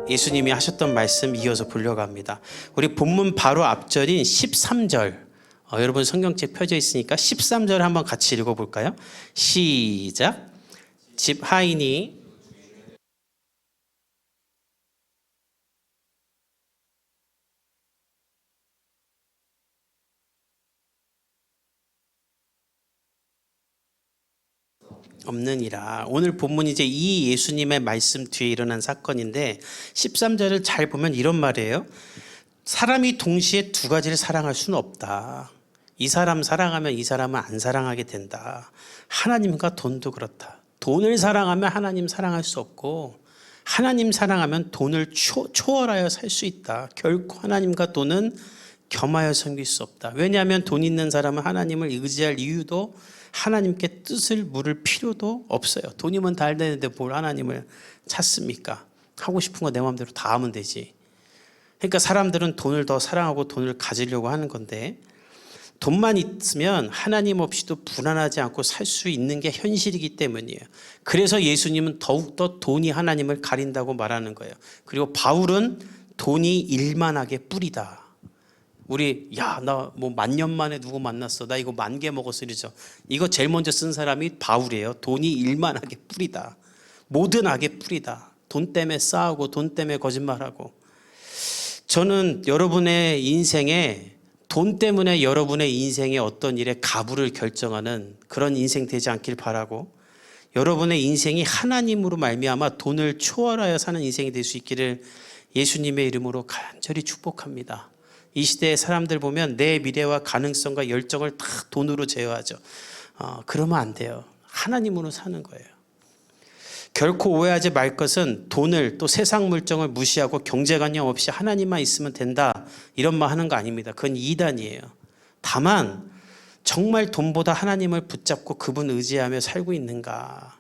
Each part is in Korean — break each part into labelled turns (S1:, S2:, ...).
S1: 예수님이 하셨던 말씀 이어서 보려고 합니다. 우리 본문 바로 앞절인 13절, 여러분 성경책 펴져 있으니까 13절 한번 같이 읽어볼까요? 시작. 집 하이니 없느니라. 오늘 본문이 이제 이 예수님의 말씀 뒤에 일어난 사건인데 13절을 잘 보면 이런 말이에요. 사람이 동시에 두 가지를 사랑할 수는 없다. 이 사람 사랑하면 이 사람은 안 사랑하게 된다. 하나님과 돈도 그렇다. 돈을 사랑하면 하나님 사랑할 수 없고 하나님 사랑하면 돈을 초월하여 살 수 있다. 결코 하나님과 돈은 겸하여 섬길 수 없다. 왜냐하면 돈 있는 사람은 하나님을 의지할 이유도 하나님께 뜻을 물을 필요도 없어요. 돈이면 다 되는데 뭘 하나님을 찾습니까? 하고 싶은 거 내 마음대로 다 하면 되지. 그러니까 사람들은 돈을 더 사랑하고 돈을 가지려고 하는 건데 돈만 있으면 하나님 없이도 불안하지 않고 살 수 있는 게 현실이기 때문이에요. 그래서 예수님은 더욱더 돈이 하나님을 가린다고 말하는 거예요. 그리고 바울은 돈이 일만하게 뿌리다. 우리 나 뭐 10,000년 만에 누구 만났어. 나 이거 10,000개 먹었어 이러죠. 이거 제일 먼저 쓴 사람이 바울이에요. 돈이 일만하게 뿌리다. 모든 악에 뿌리다. 돈 때문에 싸우고 돈 때문에 거짓말하고. 저는 여러분의 인생에 돈 때문에 여러분의 인생의 어떤 일에 가부를 결정하는 그런 인생 되지 않길 바라고 여러분의 인생이 하나님으로 말미암아 돈을 초월하여 사는 인생이 될 수 있기를 예수님의 이름으로 간절히 축복합니다. 이 시대의 사람들 보면 내 미래와 가능성과 열정을 다 돈으로 제어하죠. 그러면 안 돼요. 하나님으로 사는 거예요. 결코 오해하지 말 것은 돈을 또 세상 물정을 무시하고 경제관념 없이 하나님만 있으면 된다 이런 말 하는 거 아닙니다. 그건 이단이에요. 다만 정말 돈보다 하나님을 붙잡고 그분 의지하며 살고 있는가.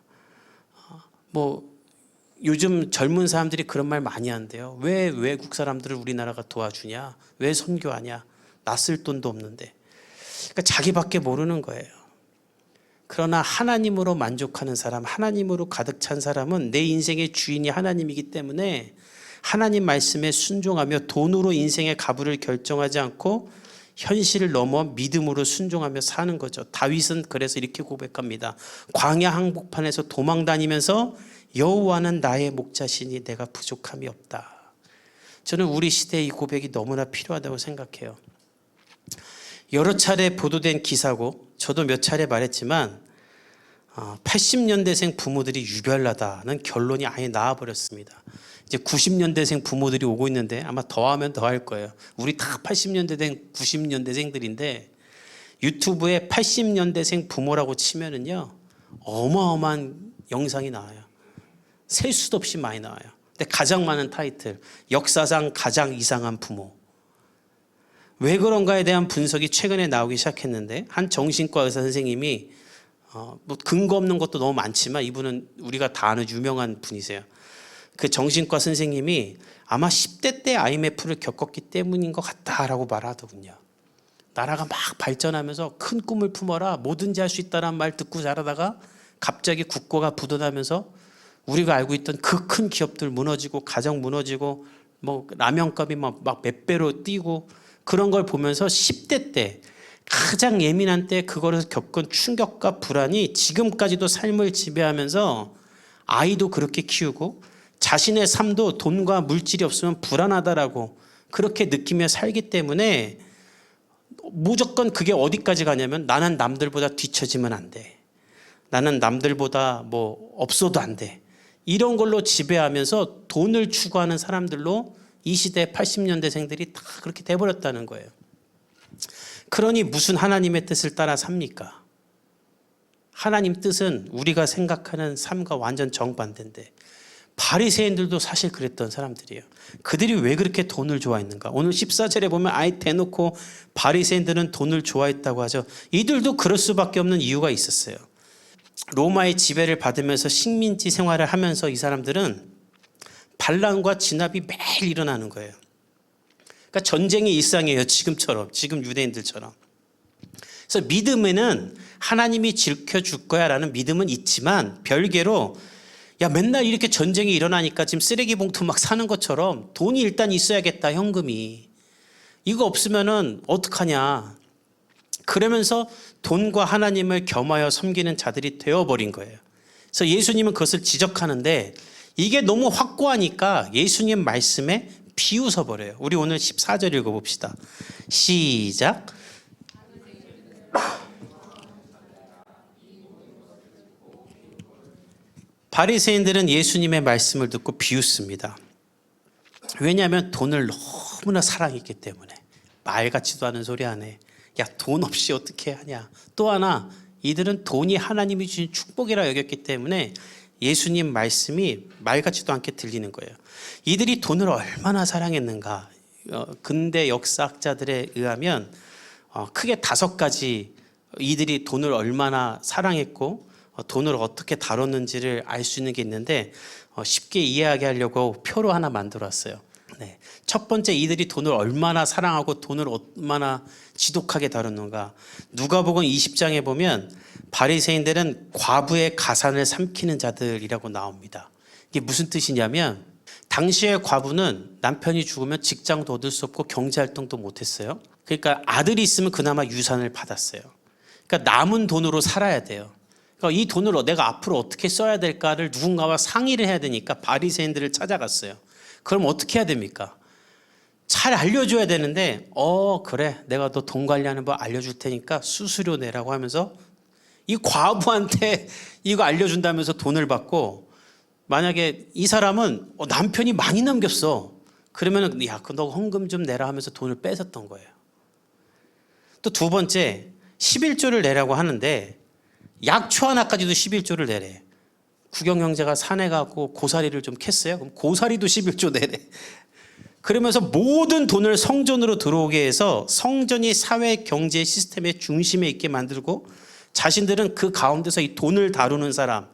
S1: 요즘 젊은 사람들이 그런 말 많이 한대요. 왜 외국 사람들을 우리나라가 도와주냐? 왜 선교하냐? 나 쓸 돈도 없는데. 그러니까 자기밖에 모르는 거예요. 그러나 하나님으로 만족하는 사람, 하나님으로 가득 찬 사람은 내 인생의 주인이 하나님이기 때문에 하나님 말씀에 순종하며 돈으로 인생의 가부를 결정하지 않고 현실을 넘어 믿음으로 순종하며 사는 거죠. 다윗은 그래서 이렇게 고백합니다. 광야 한복판에서 도망 다니면서 여호와는 나의 목자시니 내가 부족함이 없다. 저는 우리 시대의 이 고백이 너무나 필요하다고 생각해요. 여러 차례 보도된 기사고 저도 몇 차례 말했지만 80년대생 부모들이 유별나다는 결론이 아예 나와버렸습니다. 이제 90년대생 부모들이 오고 있는데 아마 더하면 더 할 거예요. 우리 다 80년대생 90년대생들인데 유튜브에 80년대생 부모라고 치면은요 어마어마한 영상이 나와요. 셀 수도 없이 많이 나와요. 근데 가장 많은 타이틀 역사상 가장 이상한 부모. 왜 그런가에 대한 분석이 최근에 나오기 시작했는데 한 정신과 의사 선생님이 근거 없는 것도 너무 많지만 이분은 우리가 다 아는 유명한 분이세요. 그 정신과 선생님이 아마 10대 때 IMF를 겪었기 때문인 것 같다라고 말하더군요. 나라가 막 발전하면서 큰 꿈을 품어라 뭐든지 할 수 있다는 말 듣고 자라다가 갑자기 국고가 부도나면서 우리가 알고 있던 그 큰 기업들 무너지고 가정 무너지고 라면값이 막 몇 배로 뛰고 그런 걸 보면서 10대 때 가장 예민한 때 그거를 겪은 충격과 불안이 지금까지도 삶을 지배하면서 아이도 그렇게 키우고 자신의 삶도 돈과 물질이 없으면 불안하다라고 그렇게 느끼며 살기 때문에 무조건 그게 어디까지 가냐면 나는 남들보다 뒤처지면 안 돼. 나는 남들보다 없어도 안 돼. 이런 걸로 지배하면서 돈을 추구하는 사람들로 이 시대 80년대생들이 다 그렇게 돼버렸다는 거예요. 그러니 무슨 하나님의 뜻을 따라 삽니까? 하나님 뜻은 우리가 생각하는 삶과 완전 정반대인데 바리새인들도 사실 그랬던 사람들이에요. 그들이 왜 그렇게 돈을 좋아했는가? 오늘 14절에 보면 아예 대놓고 바리새인들은 돈을 좋아했다고 하죠. 이들도 그럴 수밖에 없는 이유가 있었어요. 로마의 지배를 받으면서 식민지 생활을 하면서 이 사람들은 반란과 진압이 매일 일어나는 거예요. 그러니까 전쟁이 일상이에요. 지금처럼, 지금 유대인들처럼. 그래서 믿음에는 하나님이 지켜줄 거야 라는 믿음은 있지만 별개로 야, 맨날 이렇게 전쟁이 일어나니까 지금 쓰레기 봉투 막 사는 것처럼 돈이 일단 있어야겠다, 현금이. 이거 없으면은 어떡하냐. 그러면서 돈과 하나님을 겸하여 섬기는 자들이 되어버린 거예요. 그래서 예수님은 그것을 지적하는데 이게 너무 확고하니까 예수님 말씀에 비웃어 버려요. 우리 오늘 14절 읽어봅시다. 시작. 바리새인들은 예수님의 말씀을 듣고 비웃습니다. 왜냐하면 돈을 너무나 사랑했기 때문에. 말 같지도 않은 소리 하네. 야, 돈 없이 어떻게 하냐. 또 하나, 이들은 돈이 하나님이 주신 축복이라 여겼기 때문에 예수님 말씀이 말 같지도 않게 들리는 거예요. 이들이 돈을 얼마나 사랑했는가. 근대 역사학자들에 의하면 크게 5가지 이들이 돈을 얼마나 사랑했고 돈을 어떻게 다뤘는지를 알 수 있는 게 있는데 쉽게 이해하게 하려고 표로 하나 만들었어요. 네. 첫 번째, 이들이 돈을 얼마나 사랑하고 돈을 얼마나 지독하게 다뤘는가. 누가복음 20장에 보면 바리새인들은 과부의 가산을 삼키는 자들이라고 나옵니다. 이게 무슨 뜻이냐면 당시의 과부는 남편이 죽으면 직장도 얻을 수 없고 경제활동도 못했어요. 그러니까 아들이 있으면 그나마 유산을 받았어요. 그러니까 남은 돈으로 살아야 돼요. 그러니까 이 돈을 내가 앞으로 어떻게 써야 될까를 누군가와 상의를 해야 되니까 바리새인들을 찾아갔어요. 그럼 어떻게 해야 됩니까? 잘 알려줘야 되는데 그래, 내가 너 돈 관리하는 법 알려줄 테니까 수수료 내라고 하면서 이 과부한테 이거 알려준다면서 돈을 받고, 만약에 이 사람은 남편이 많이 남겼어. 그러면 야, 너 헌금 좀 내라 하면서 돈을 뺏었던 거예요. 또 두 번째, 11조를 내라고 하는데 약초 하나까지도 11조를 내래. 구경 형제가 산에 가고 고사리를 좀 캤어요. 그럼 고사리도 11조 내래. 그러면서 모든 돈을 성전으로 들어오게 해서 성전이 사회 경제 시스템의 중심에 있게 만들고 자신들은 그 가운데서 이 돈을 다루는 사람,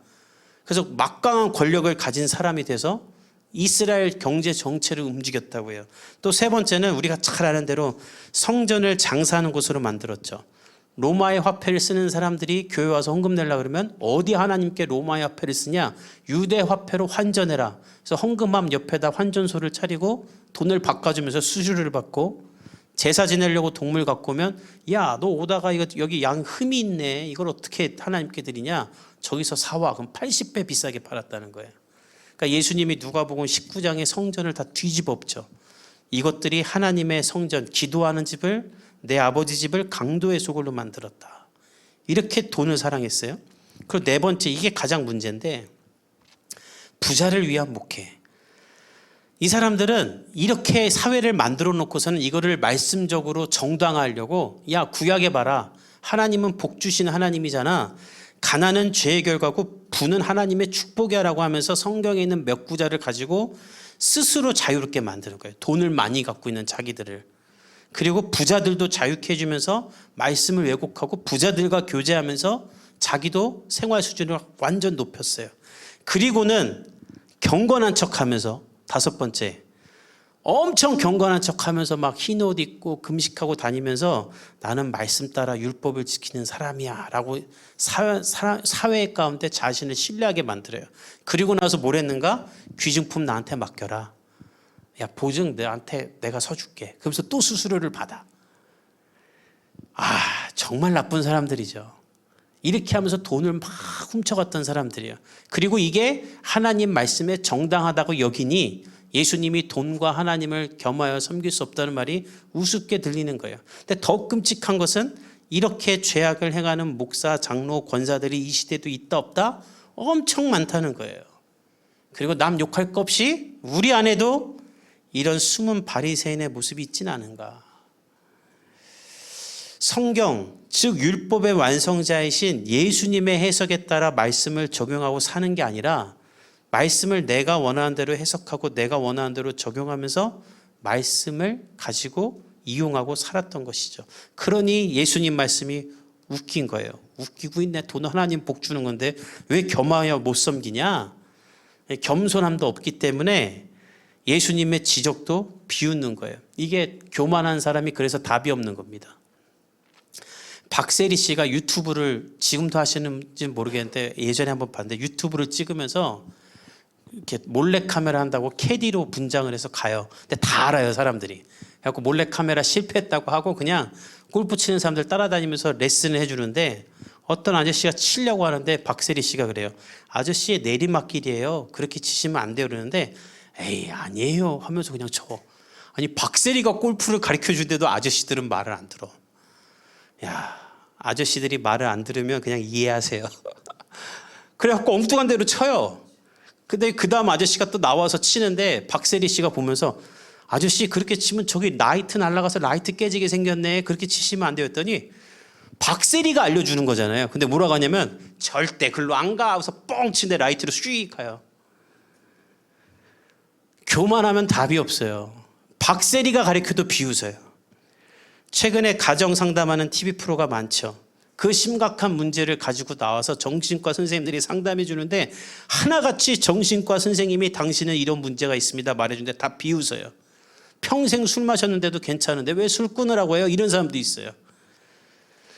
S1: 그래서 막강한 권력을 가진 사람이 돼서 이스라엘 경제 정체를 움직였다고 해요. 또 세 번째는 우리가 잘 아는 대로 성전을 장사하는 곳으로 만들었죠. 로마의 화폐를 쓰는 사람들이 교회 와서 헌금 내려고 그러면 어디 하나님께 로마의 화폐를 쓰냐? 유대 화폐로 환전해라. 그래서 헌금함 옆에다 환전소를 차리고 돈을 바꿔주면서 수수료를 받고, 제사 지내려고 동물 갖고 오면 야, 너 오다가 여기 양 흠이 있네. 이걸 어떻게 하나님께 드리냐? 저기서 사와. 그럼 80배 비싸게 팔았다는 거예요. 그러니까 예수님이 누가복음 19장의 성전을 다 뒤집어 엎죠. 이것들이 하나님의 성전, 기도하는 집을, 내 아버지 집을 강도의 소굴로 만들었다. 이렇게 돈을 사랑했어요. 그리고 네 번째, 이게 가장 문제인데, 부자를 위한 목회. 이 사람들은 이렇게 사회를 만들어 놓고서는 이거를 말씀적으로 정당화하려고, 야, 구약에 봐라. 하나님은 복 주시는 하나님이잖아. 가난은 죄의 결과고 부는 하나님의 축복이라고 하면서 성경에 있는 몇 구자를 가지고 스스로 자유롭게 만드는 거예요. 돈을 많이 갖고 있는 자기들을. 그리고 부자들도 자유케 해주면서 말씀을 왜곡하고 부자들과 교제하면서 자기도 생활 수준을 완전 높였어요. 그리고는 경건한 척하면서, 다섯 번째, 엄청 경건한 척하면서 막 흰 옷 입고 금식하고 다니면서 나는 말씀 따라 율법을 지키는 사람이야 라고 사회 가운데 자신을 신뢰하게 만들어요. 그리고 나서 뭘 했는가? 귀중품 나한테 맡겨라. 야, 보증 내한테 내가 서줄게. 그러면서 또 수수료를 받아. 정말 나쁜 사람들이죠. 이렇게 하면서 돈을 막 훔쳐갔던 사람들이에요. 그리고 이게 하나님 말씀에 정당하다고 여기니 예수님이 돈과 하나님을 겸하여 섬길 수 없다는 말이 우습게 들리는 거예요. 근데 더 끔찍한 것은 이렇게 죄악을 행하는 목사, 장로, 권사들이 이 시대도 있다 없다? 엄청 많다는 거예요. 그리고 남 욕할 것 없이 우리 안에도 이런 숨은 바리새인의 모습이 있지는 않은가. 성경, 즉 율법의 완성자이신 예수님의 해석에 따라 말씀을 적용하고 사는 게 아니라 말씀을 내가 원하는 대로 해석하고 내가 원하는 대로 적용하면서 말씀을 가지고 이용하고 살았던 것이죠. 그러니 예수님 말씀이 웃긴 거예요. 웃기고 있네. 돈 하나님 복 주는 건데 왜 겸하여 못 섬기냐? 겸손함도 없기 때문에 예수님의 지적도 비웃는 거예요. 이게 교만한 사람이 그래서 답이 없는 겁니다. 박세리 씨가 유튜브를 지금도 하시는지 모르겠는데 예전에 한번 봤는데 유튜브를 찍으면서 이렇게 몰래 카메라 한다고 캐디로 분장을 해서 가요. 근데 다 알아요, 사람들이. 그래갖고 몰래 카메라 실패했다고 하고 그냥 골프 치는 사람들 따라다니면서 레슨을 해주는데 어떤 아저씨가 치려고 하는데 박세리 씨가 그래요. 아저씨의 내리막길이에요. 그렇게 치시면 안 돼요. 그러는데 에이 아니에요 하면서 그냥 쳐. 아니 박세리가 골프를 가르쳐 주는데도 아저씨들은 말을 안 들어. 야, 아저씨들이 말을 안 들으면 그냥 이해하세요. 그래갖고 엉뚱한 대로 쳐요. 근데 그 다음 아저씨가 또 나와서 치는데 박세리 씨가 보면서 아저씨 그렇게 치면 저기 라이트 날아가서 라이트 깨지게 생겼네. 그렇게 치시면 안 돼요 했더니 박세리가 알려주는 거잖아요. 근데 뭐라고 하냐면 절대 글로 안 가 하고서 뻥 치는데 라이트로 슉 가요. 교만하면 답이 없어요. 박세리가 가르쳐도 비웃어요. 최근에 가정 상담하는 TV 프로가 많죠. 그 심각한 문제를 가지고 나와서 정신과 선생님들이 상담해 주는데 하나같이 정신과 선생님이 당신은 이런 문제가 있습니다 말해주는데 다 비웃어요. 평생 술 마셨는데도 괜찮은데 왜 술 끊으라고 해요? 이런 사람도 있어요.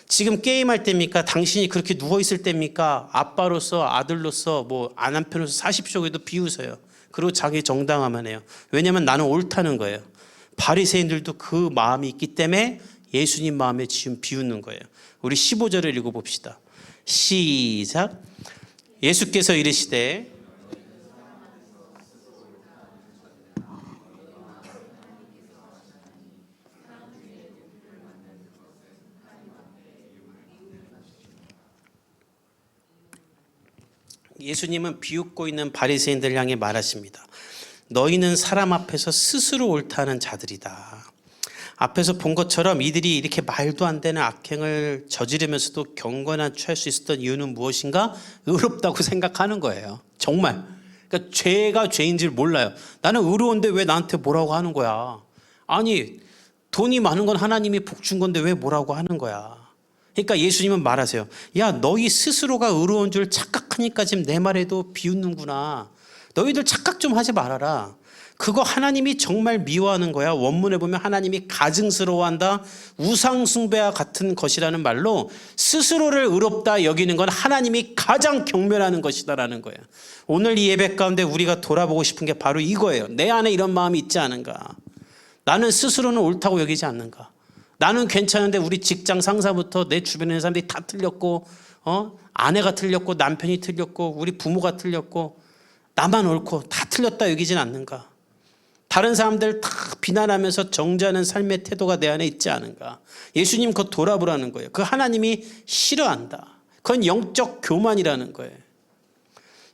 S1: 지금 게임할 때입니까? 당신이 그렇게 누워있을 때입니까? 아빠로서 아들로서 뭐 남편으로서 사십시오 해도 비웃어요. 그리고 자기 정당화만 해요. 왜냐하면 나는 옳다는 거예요. 바리새인들도 그 마음이 있기 때문에 예수님 마음에 지금 비웃는 거예요. 우리 15절을 읽어봅시다. 시작. 예수께서 이르시되 예수님은 비웃고 있는 바리새인들 향해 말하십니다. 너희는 사람 앞에서 스스로 옳다는 자들이다. 앞에서 본 것처럼 이들이 이렇게 말도 안 되는 악행을 저지르면서도 경건한 취할 수 있었던 이유는 무엇인가? 의롭다고 생각하는 거예요. 정말. 그러니까 죄가 죄인 줄 몰라요. 나는 의로운데 왜 나한테 뭐라고 하는 거야? 아니 돈이 많은 건 하나님이 복 준 건데 왜 뭐라고 하는 거야? 그러니까 예수님은 말하세요. 야 너희 스스로가 의로운 줄 착각하니까 지금 내 말에도 비웃는구나. 너희들 착각 좀 하지 말아라. 그거 하나님이 정말 미워하는 거야. 원문에 보면 하나님이 가증스러워한다. 우상숭배와 같은 것이라는 말로 스스로를 의롭다 여기는 건 하나님이 가장 경멸하는 것이다라는 거예요. 오늘 이 예배 가운데 우리가 돌아보고 싶은 게 바로 이거예요. 내 안에 이런 마음이 있지 않은가. 나는 스스로는 옳다고 여기지 않는가. 나는 괜찮은데 우리 직장 상사부터 내 주변에 있는 사람들이 다 틀렸고 아내가 틀렸고 남편이 틀렸고 우리 부모가 틀렸고 나만 옳고 다 틀렸다 여기진 않는가. 다른 사람들 다 비난하면서 정죄하는 삶의 태도가 내 안에 있지 않은가. 예수님 그거 돌아보라는 거예요. 그 하나님이 싫어한다. 그건 영적 교만이라는 거예요.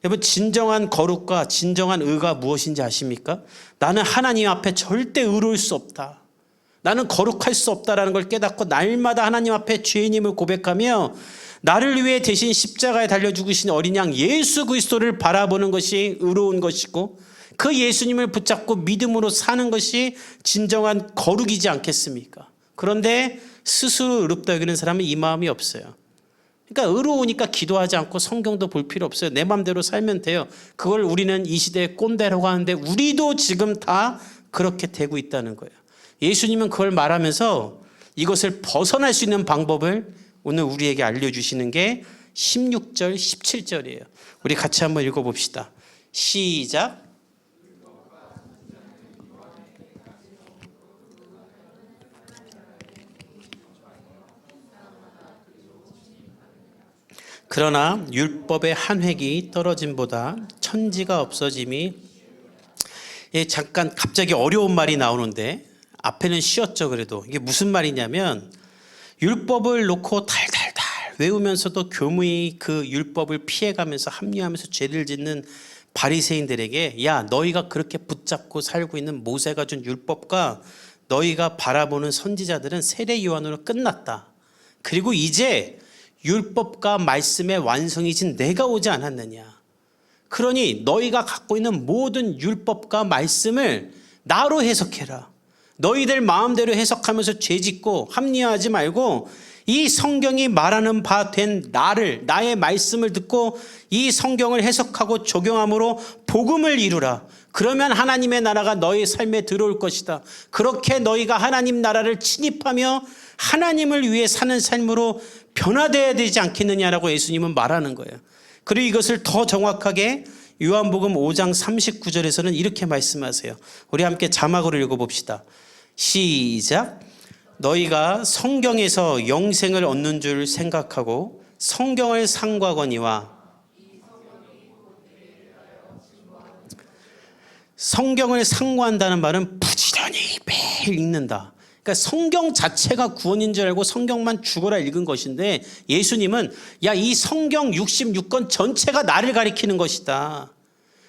S1: 여러분 진정한 거룩과 진정한 의가 무엇인지 아십니까? 나는 하나님 앞에 절대 의로울 수 없다. 나는 거룩할 수 없다라는 걸 깨닫고 날마다 하나님 앞에 죄인임을 고백하며 나를 위해 대신 십자가에 달려 죽으신 어린 양 예수 그리스도를 바라보는 것이 의로운 것이고 그 예수님을 붙잡고 믿음으로 사는 것이 진정한 거룩이지 않겠습니까? 그런데 스스로 의롭다 여기는 사람은 이 마음이 없어요. 그러니까 의로우니까 기도하지 않고 성경도 볼 필요 없어요. 내 마음대로 살면 돼요. 그걸 우리는 이 시대의 꼰대라고 하는데 우리도 지금 다 그렇게 되고 있다는 거예요. 예수님은 그걸 말하면서 이것을 벗어날 수 있는 방법을 오늘 우리에게 알려주시는 게 16절, 17절이에요. 우리 같이 한번 읽어봅시다. 시작. 그러나 율법의 한 획이 떨어짐보다 천지가 없어짐이 잠깐 갑자기 어려운 말이 나오는데 앞에는 쉬웠죠. 그래도 이게 무슨 말이냐면 율법을 놓고 달달달 외우면서도 교무히 그 율법을 피해가면서 합리화하면서 죄를 짓는 바리새인들에게 야 너희가 그렇게 붙잡고 살고 있는 모세가 준 율법과 너희가 바라보는 선지자들은 세례 요한으로 끝났다. 그리고 이제 율법과 말씀의 완성이신 내가 오지 않았느냐. 그러니 너희가 갖고 있는 모든 율법과 말씀을 나로 해석해라. 너희들 마음대로 해석하면서 죄짓고 합리화하지 말고 이 성경이 말하는 바 된 나의 말씀을 듣고 이 성경을 해석하고 적용함으로 복음을 이루라. 그러면 하나님의 나라가 너희 삶에 들어올 것이다. 그렇게 너희가 하나님 나라를 침입하며 하나님을 위해 사는 삶으로 변화되어야 되지 않겠느냐라고 예수님은 말하는 거예요. 그리고 이것을 더 정확하게 요한복음 5장 39절에서는 이렇게 말씀하세요. 우리 함께 자막으로 읽어봅시다. 시작. 너희가 성경에서 영생을 얻는 줄 생각하고 성경을 상고하거니와. 성경을 상고한다는 말은 부지런히 매일 읽는다. 그러니까 성경 자체가 구원인 줄 알고 성경만 죽어라 읽은 것인데, 예수님은 야, 이 성경 66권 전체가 나를 가리키는 것이다.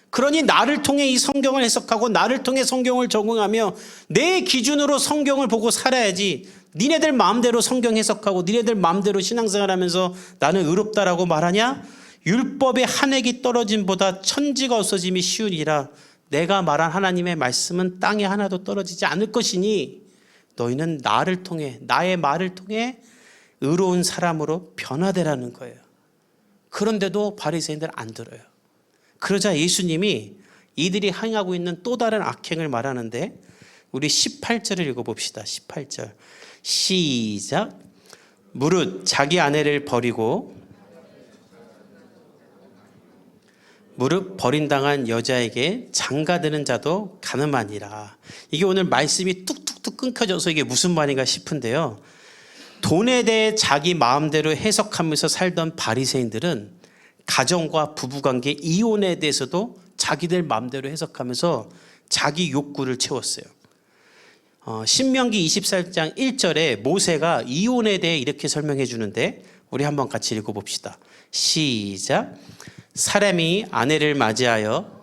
S1: 그러니 나를 통해 이 성경을 해석하고 나를 통해 성경을 적응하며 내 기준으로 성경을 보고 살아야지, 니네들 마음대로 성경 해석하고 니네들 마음대로 신앙생활하면서 나는 의롭다라고 말하냐? 율법의 한 획이 떨어짐보다 천지가 없어짐이 쉬우니라. 내가 말한 하나님의 말씀은 땅에 하나도 떨어지지 않을 것이니 너희는 나를 통해, 나의 말을 통해 의로운 사람으로 변화되라는 거예요. 그런데도 바리새인들은 안 들어요. 그러자 예수님이 이들이 행하고 있는 또 다른 악행을 말하는데, 우리 18절을 읽어봅시다. 18절 시작. 무릇 자기 아내를 버리고 무릇 버림당한 여자에게 장가드는 자도 가늠하니라. 이게 오늘 말씀이 뚝뚝뚝 끊겨져서 이게 무슨 말인가 싶은데요. 돈에 대해 자기 마음대로 해석하면서 살던 바리새인들은 가정과 부부관계, 이혼에 대해서도 자기들 마음대로 해석하면서 자기 욕구를 채웠어요. 신명기 24장 1절에 모세가 이혼에 대해 이렇게 설명해 주는데, 우리 한번 같이 읽어봅시다. 시작. 사람이 아내를 맞이하여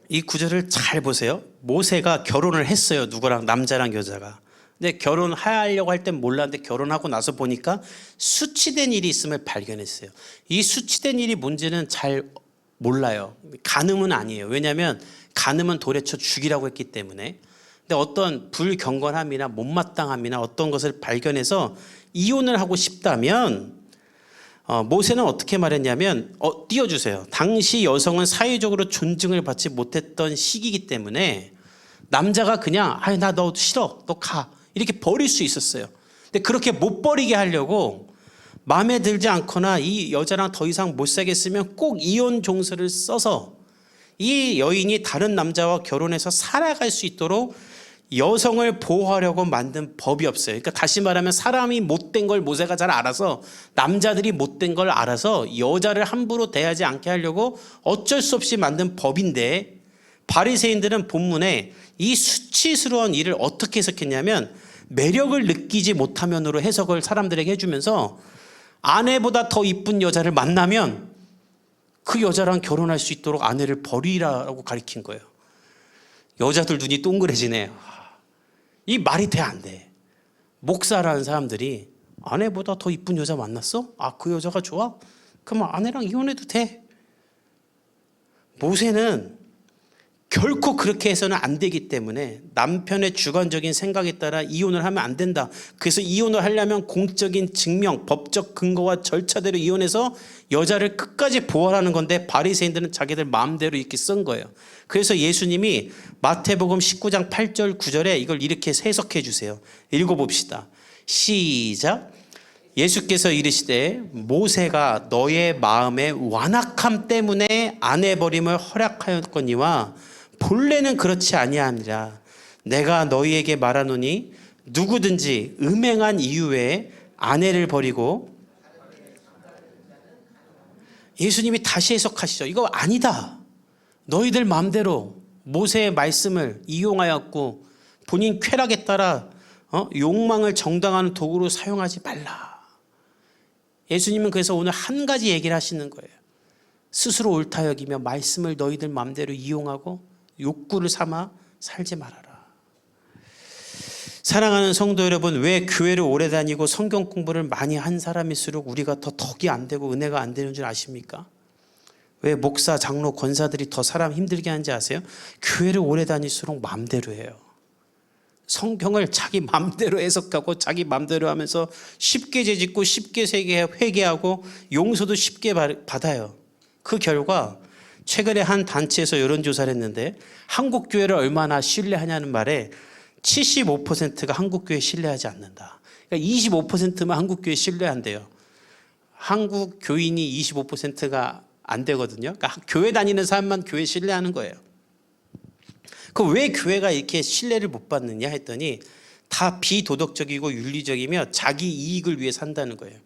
S1: 이 구절을 잘 보세요. 모세가 결혼을 했어요. 누구랑? 남자랑 여자가. 근데 결혼하려고 할 땐 몰랐는데 결혼하고 나서 보니까 수치된 일이 있음을 발견했어요. 이 수치된 일이 뭔지는 잘 몰라요. 간음은 아니에요. 왜냐하면 간음은 돌에 쳐 죽이라고 했기 때문에. 근데 어떤 불경건함이나 못마땅함이나 어떤 것을 발견해서 이혼을 하고 싶다면 모세는 어떻게 말했냐면, 띄워주세요. 당시 여성은 사회적으로 존중을 받지 못했던 시기이기 때문에 남자가 그냥 나 너 싫어, 너 가, 이렇게 버릴 수 있었어요. 근데 그렇게 못 버리게 하려고 마음에 들지 않거나 이 여자랑 더 이상 못 살겠으면 꼭 이혼 종서를 써서 이 여인이 다른 남자와 결혼해서 살아갈 수 있도록 여성을 보호하려고 만든 법이 없어요. 그러니까 다시 말하면 사람이 못된 걸 모세가 잘 알아서, 남자들이 못된 걸 알아서 여자를 함부로 대하지 않게 하려고 어쩔 수 없이 만든 법인데, 바리새인들은 본문에 이 수치스러운 일을 어떻게 해석했냐면 매력을 느끼지 못하면으로 해석을 사람들에게 해주면서 아내보다 더 이쁜 여자를 만나면 그 여자랑 결혼할 수 있도록 아내를 버리라고 가르친 거예요. 여자들 눈이 동그래지네. 이 말이 돼, 안 돼? 목사라는 사람들이 아내보다 더 이쁜 여자 만났어? 그 여자가 좋아? 그럼 아내랑 이혼해도 돼. 모세는 결코 그렇게 해서는 안 되기 때문에 남편의 주관적인 생각에 따라 이혼을 하면 안 된다. 그래서 이혼을 하려면 공적인 증명, 법적 근거와 절차대로 이혼해서 여자를 끝까지 보호하라는 건데, 바리새인들은 자기들 마음대로 이렇게 쓴 거예요. 그래서 예수님이 마태복음 19장 8절 9절에 이걸 이렇게 해석해 주세요. 읽어봅시다. 시작. 예수께서 이르시되 모세가 너의 마음의 완악함 때문에 아내 버림을 허락하였거니와 본래는 그렇지 아니하니라. 내가 너희에게 말하노니 누구든지 음행한 이유 외에 아내를 버리고. 예수님이 다시 해석하시죠. 이거 아니다. 너희들 마음대로 모세의 말씀을 이용하였고 본인 쾌락에 따라 욕망을 정당화하는 도구로 사용하지 말라. 예수님은 그래서 오늘 한 가지 얘기를 하시는 거예요. 스스로 옳다 여기며 말씀을 너희들 마음대로 이용하고 욕구를 삼아 살지 말아라. 사랑하는 성도 여러분, 왜 교회를 오래 다니고 성경 공부를 많이 한 사람일수록 우리가 더 덕이 안 되고 은혜가 안 되는 줄 아십니까? 왜 목사, 장로, 권사들이 더 사람 힘들게 하는지 아세요? 교회를 오래 다닐수록 마음대로 해요. 성경을 자기 마음대로 해석하고 자기 마음대로 하면서 쉽게 죄짓고 쉽게 회개하고 용서도 쉽게 받아요. 그 결과 최근에 한 단체에서 여론조사를 했는데 한국 교회를 얼마나 신뢰하냐는 말에 75%가 한국 교회 신뢰하지 않는다. 그러니까 25%만 한국 교회 신뢰한대요. 한국 교인이 25%가 안 되거든요. 그러니까 교회 다니는 사람만 교회 신뢰하는 거예요. 그 왜 교회가 이렇게 신뢰를 못 받느냐 했더니 다 비도덕적이고 윤리적이며 자기 이익을 위해 산다는 거예요.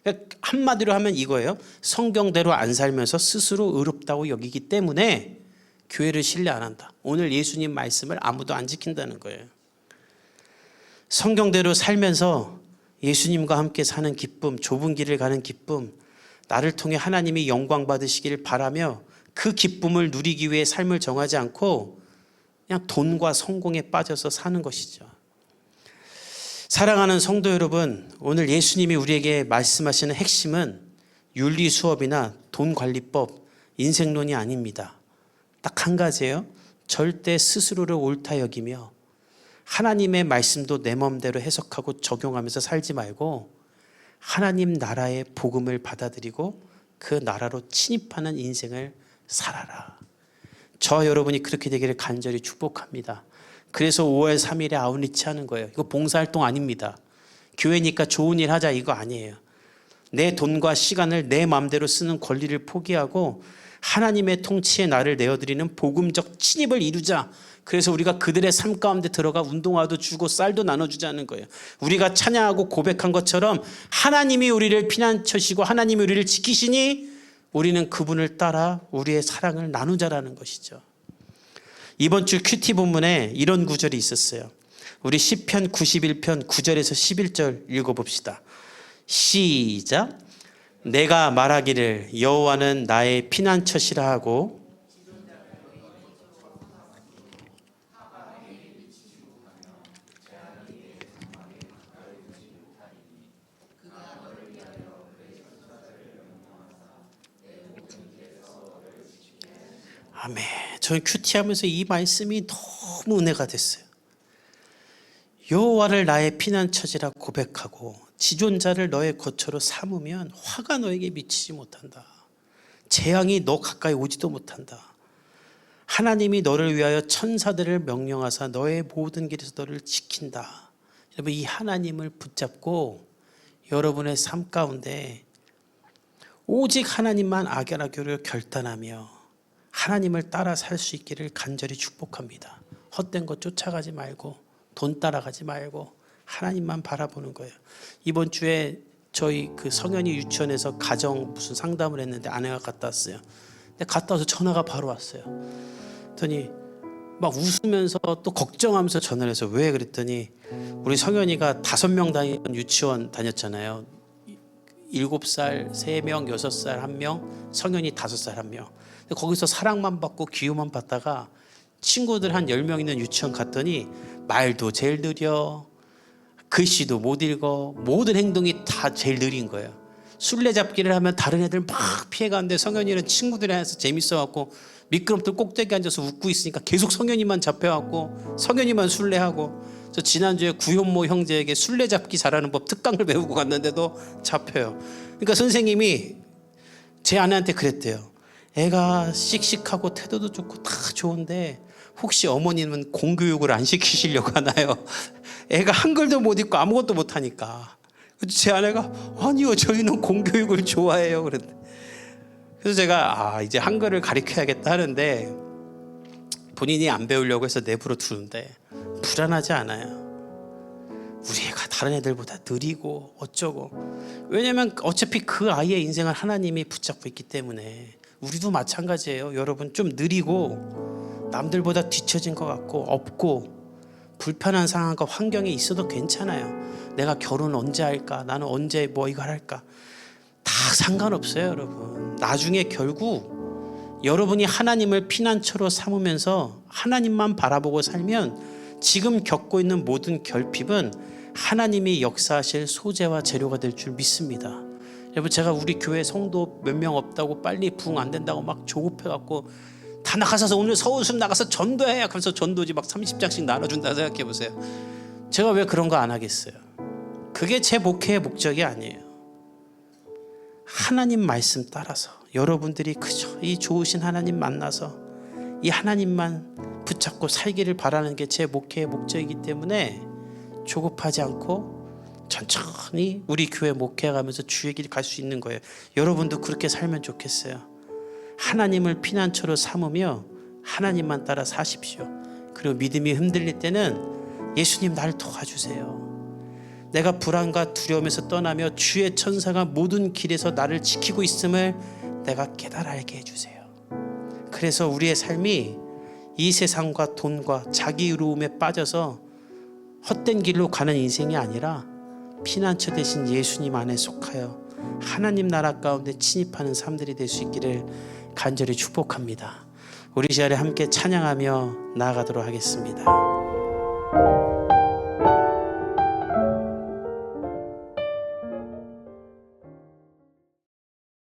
S1: 그러니까 한마디로 하면 이거예요. 성경대로 안 살면서 스스로 의롭다고 여기기 때문에 교회를 신뢰 안 한다. 오늘 예수님 말씀을 아무도 안 지킨다는 거예요. 성경대로 살면서 예수님과 함께 사는 기쁨, 좁은 길을 가는 기쁨, 나를 통해 하나님이 영광 받으시기를 바라며 그 기쁨을 누리기 위해 삶을 정하지 않고 그냥 돈과 성공에 빠져서 사는 것이죠. 사랑하는 성도 여러분, 오늘 예수님이 우리에게 말씀하시는 핵심은 윤리 수업이나 돈 관리법, 인생론이 아닙니다. 딱 한 가지예요. 절대 스스로를 옳다 여기며 하나님의 말씀도 내 마음대로 해석하고 적용하면서 살지 말고 하나님 나라의 복음을 받아들이고 그 나라로 침입하는 인생을 살아라. 저 여러분이 그렇게 되기를 간절히 축복합니다. 그래서 5월 3일에 아웃리치 하는 거예요. 이거 봉사활동 아닙니다. 교회니까 좋은 일 하자 이거 아니에요. 내 돈과 시간을 내 마음대로 쓰는 권리를 포기하고 하나님의 통치에 나를 내어드리는 복음적 침입을 이루자. 그래서 우리가 그들의 삶 가운데 들어가 운동화도 주고 쌀도 나눠주자는 거예요. 우리가 찬양하고 고백한 것처럼 하나님이 우리를 피난처시고 하나님이 우리를 지키시니 우리는 그분을 따라 우리의 사랑을 나누자라는 것이죠. 이번 주 큐티 본문에 이런 구절이 있었어요. 우리 시편 91편 9절에서 11절 읽어봅시다. 시작. 내가 말하기를 여호와는 나의 피난처시라 하고 아멘. 저는 큐티하면서 이 말씀이 너무 은혜가 됐어요. 여호와를 나의 피난처지라 고백하고 지존자를 너의 거처로 삼으면 화가 너에게 미치지 못한다. 재앙이 너 가까이 오지도 못한다. 하나님이 너를 위하여 천사들을 명령하사 너의 모든 길에서 너를 지킨다. 여러분 이 하나님을 붙잡고 여러분의 삶 가운데 오직 하나님만 아견하기로 결단하며 하나님을 따라 살 수 있기를 간절히 축복합니다. 헛된 것 쫓아가지 말고 돈 따라가지 말고 하나님만 바라보는 거예요. 이번 주에 저희 그 성현이 유치원에서 가정 무슨 상담을 했는데 아내가 갔다 왔어요. 근데 갔다 와서 전화가 바로 왔어요. 그랬더니 막 웃으면서 또 걱정하면서 전화를 해서 왜 그랬더니 우리 성현이가 5명 다니는 유치원 다녔잖아요. 7살 3명, 6살 1명, 성현이 5살 1명. 거기서 사랑만 받고 기호만 받다가 친구들 한 10명 있는 유치원 갔더니 말도 제일 느려, 글씨도 못 읽어, 모든 행동이 다 제일 느린 거예요. 술래잡기를 하면 다른 애들 막 피해가는데 성현이는 친구들이랑 재밌어갖고 미끄럼틀 꼭대기 앉아서 웃고 있으니까 계속 성현이만 잡혀갖고 성현이만 술래하고. 저 지난주에 구현모 형제에게 술래잡기 잘하는 법 특강을 배우고 갔는데도 잡혀요. 그러니까 선생님이 제 아내한테 그랬대요. 애가 씩씩하고 태도도 좋고 다 좋은데 혹시 어머님은 공교육을 안 시키시려고 하나요? 애가 한글도 못 읽고 아무것도 못하니까. 제 아내가 아니요 저희는 공교육을 좋아해요. 그래서 제가 이제 한글을 가르쳐야겠다 하는데 본인이 안 배우려고 해서 내버려 두는데 불안하지 않아요. 우리 애가 다른 애들보다 느리고 어쩌고. 왜냐하면 어차피 그 아이의 인생을 하나님이 붙잡고 있기 때문에 우리도 마찬가지예요. 여러분 좀 느리고 남들보다 뒤처진 것 같고 없고 불편한 상황과 환경에 있어도 괜찮아요. 내가 결혼 언제 할까? 나는 언제 뭐 이걸 할까? 다 상관없어요. 여러분 나중에 결국 여러분이 하나님을 피난처로 삼으면서 하나님만 바라보고 살면 지금 겪고 있는 모든 결핍은 하나님이 역사하실 소재와 재료가 될 줄 믿습니다. 여러분 제가 우리 교회 성도 몇 명 없다고 빨리 부흥 안 된다고 막 조급해갖고 다 나가서 오늘 서울숲 나가서 전도해 하면서 전도지 막 30장씩 나눠준다 생각해 보세요. 제가 왜 그런 거 안 하겠어요? 그게 제 목회의 목적이 아니에요. 하나님 말씀 따라서 여러분들이 그저 이 좋으신 하나님 만나서 이 하나님만 붙잡고 살기를 바라는 게 제 목회의 목적이기 때문에 조급하지 않고 천천히 우리 교회 목회해가면서 주의 길 갈 수 있는 거예요. 여러분도 그렇게 살면 좋겠어요. 하나님을 피난처로 삼으며 하나님만 따라 사십시오. 그리고 믿음이 흔들릴 때는 예수님 나를 도와주세요. 내가 불안과 두려움에서 떠나며 주의 천사가 모든 길에서 나를 지키고 있음을 내가 깨달아 알게 해주세요. 그래서 우리의 삶이 이 세상과 돈과 자기 의로움에 빠져서 헛된 길로 가는 인생이 아니라 피난처 되신 예수님 안에 속하여 하나님 나라 가운데 침입하는 삶들이 될 수 있기를 간절히 축복합니다. 우리 시간에 함께 찬양하며 나아가도록 하겠습니다.